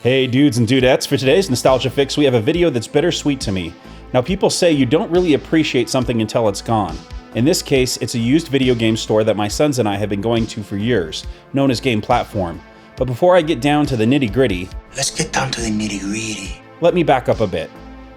Hey dudes and dudettes, for today's Nostalgia Fix we have a video that's bittersweet to me. Now people say you don't really appreciate something until it's gone. In this case, it's a used video game store that my sons and I have been going to for years, known as Game Platform. But before I get down to the nitty-gritty, let's get down to the nitty-gritty. Let me back up a bit.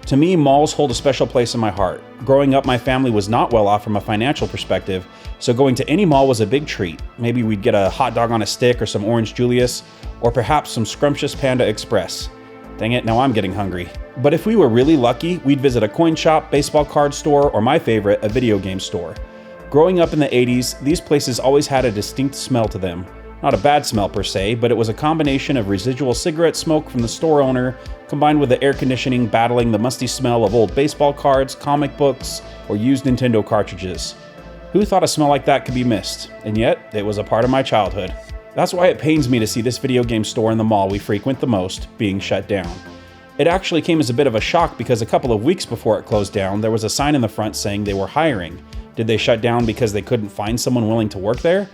To me, malls hold a special place in my heart. Growing up, my family was not well off from a financial perspective, so going to any mall was a big treat. Maybe we'd get a hot dog on a stick or some Orange Julius, or perhaps some scrumptious Panda Express. Dang it, now I'm getting hungry. But if we were really lucky, we'd visit a coin shop, baseball card store, or my favorite, a video game store. Growing up in the 80s, these places always had a distinct smell to them. Not a bad smell per se, but it was a combination of residual cigarette smoke from the store owner, combined with the air conditioning battling the musty smell of old baseball cards, comic books, or used Nintendo cartridges. Who thought a smell like that could be missed? And yet, it was a part of my childhood. That's why it pains me to see this video game store in the mall we frequent the most being shut down. It actually came as a bit of a shock because a couple of weeks before it closed down, there was a sign in the front saying they were hiring. Did they shut down because they couldn't find someone willing to work there?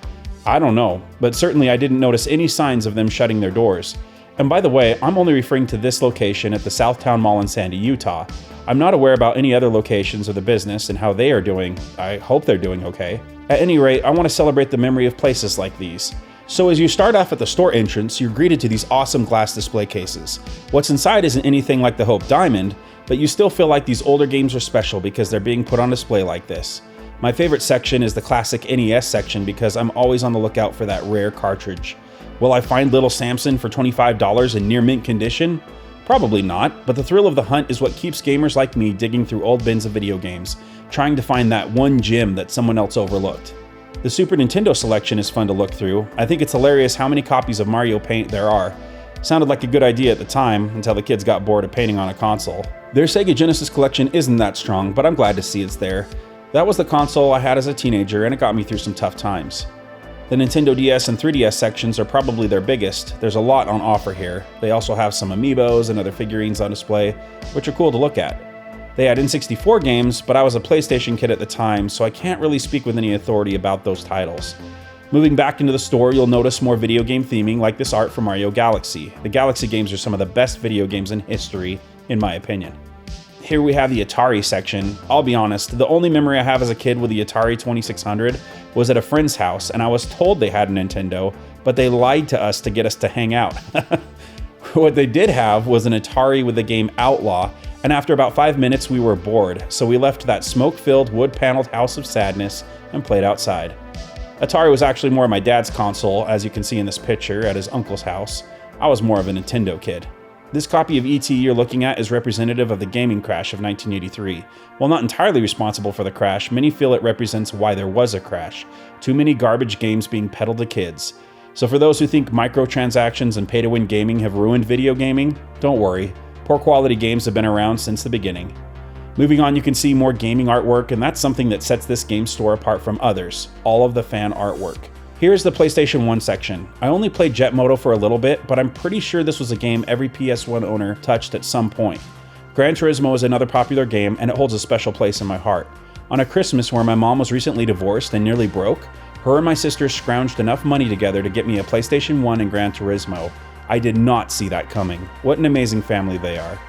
I don't know, but certainly I didn't notice any signs of them shutting their doors. And by the way, I'm only referring to this location at the Southtown Mall in Sandy, Utah. I'm not aware about any other locations of the business and how they are doing. I hope they're doing okay. At any rate, I want to celebrate the memory of places like these. So as you start off at the store entrance, you're greeted to these awesome glass display cases. What's inside isn't anything like the Hope Diamond, but you still feel like these older games are special because they're being put on display like this. My favorite section is the classic NES section because I'm always on the lookout for that rare cartridge. Will I find Little Samson for $25 in near mint condition? Probably not, but the thrill of the hunt is what keeps gamers like me digging through old bins of video games, trying to find that one gem that someone else overlooked. The Super Nintendo selection is fun to look through. I think it's hilarious how many copies of Mario Paint there are. Sounded like a good idea at the time, until the kids got bored of painting on a console. Their Sega Genesis collection isn't that strong, but I'm glad to see it's there. That was the console I had as a teenager, and it got me through some tough times. The Nintendo DS and 3DS sections are probably their biggest. There's a lot on offer here. They also have some amiibos and other figurines on display, which are cool to look at. They had N64 games, but I was a PlayStation kid at the time, so I can't really speak with any authority about those titles. Moving back into the store, you'll notice more video game theming like this art from Mario Galaxy. The Galaxy games are some of the best video games in history, in my opinion. Here we have the Atari section. I'll be honest, the only memory I have as a kid with the Atari 2600 was at a friend's house, and I was told they had a Nintendo, but they lied to us to get us to hang out. What they did have was an Atari with the game Outlaw, and after about 5 minutes we were bored, so we left that smoke-filled, wood-paneled house of sadness and played outside. Atari was actually more of my dad's console, as you can see in this picture, at his uncle's house. I was more of a Nintendo kid. This copy of E.T. you're looking at is representative of the gaming crash of 1983. While not entirely responsible for the crash, many feel it represents why there was a crash. Too many garbage games being peddled to kids. So for those who think microtransactions and pay-to-win gaming have ruined video gaming, don't worry. Poor quality games have been around since the beginning. Moving on, you can see more gaming artwork, and that's something that sets this game store apart from others, all of the fan artwork. Here's the PlayStation 1 section. I only played Jet Moto for a little bit, but I'm pretty sure this was a game every PS1 owner touched at some point. Gran Turismo is another popular game, and it holds a special place in my heart. On a Christmas where my mom was recently divorced and nearly broke, her and my sister scrounged enough money together to get me a PlayStation 1 and Gran Turismo. I did not see that coming. What an amazing family they are.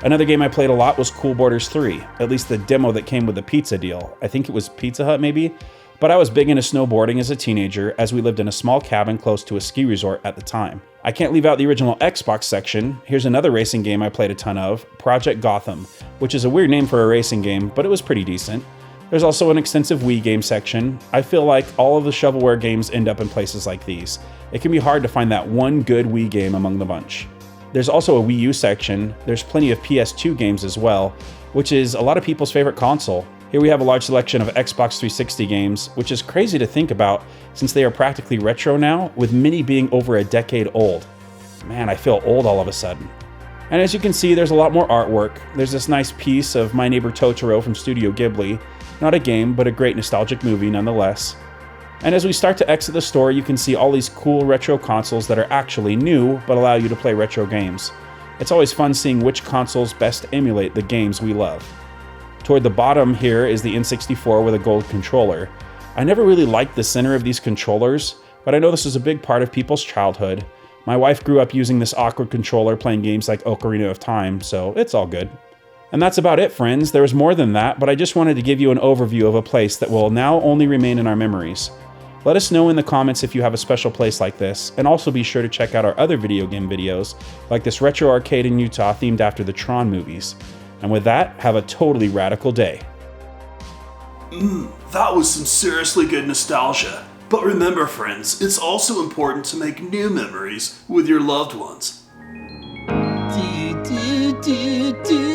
Another game I played a lot was Cool Borders 3, at least the demo that came with the pizza deal. I think it was Pizza Hut maybe? But I was big into snowboarding as a teenager, as we lived in a small cabin close to a ski resort at the time. I can't leave out the original Xbox section. Here's another racing game I played a ton of, Project Gotham, which is a weird name for a racing game, but it was pretty decent. There's also an extensive Wii game section. I feel like all of the shovelware games end up in places like these. It can be hard to find that one good Wii game among the bunch. There's also a Wii U section. There's plenty of PS2 games as well, which is a lot of people's favorite console. Here we have a large selection of Xbox 360 games, which is crazy to think about since they are practically retro now, with many being over a decade old. Man, I feel old all of a sudden. And as you can see, there's a lot more artwork. There's this nice piece of My Neighbor Totoro from Studio Ghibli. Not a game, but a great nostalgic movie nonetheless. And as we start to exit the store, you can see all these cool retro consoles that are actually new, but allow you to play retro games. It's always fun seeing which consoles best emulate the games we love. Toward the bottom here is the N64 with a gold controller. I never really liked the center of these controllers, but I know this is a big part of people's childhood. My wife grew up using this awkward controller playing games like Ocarina of Time, so it's all good. And that's about it, friends. There was more than that, but I just wanted to give you an overview of a place that will now only remain in our memories. Let us know in the comments if you have a special place like this, and also be sure to check out our other video game videos, like this retro arcade in Utah themed after the Tron movies. And with that, have a totally radical day. That was some seriously good nostalgia. But remember, friends, it's also important to make new memories with your loved ones. Do, do, do, do.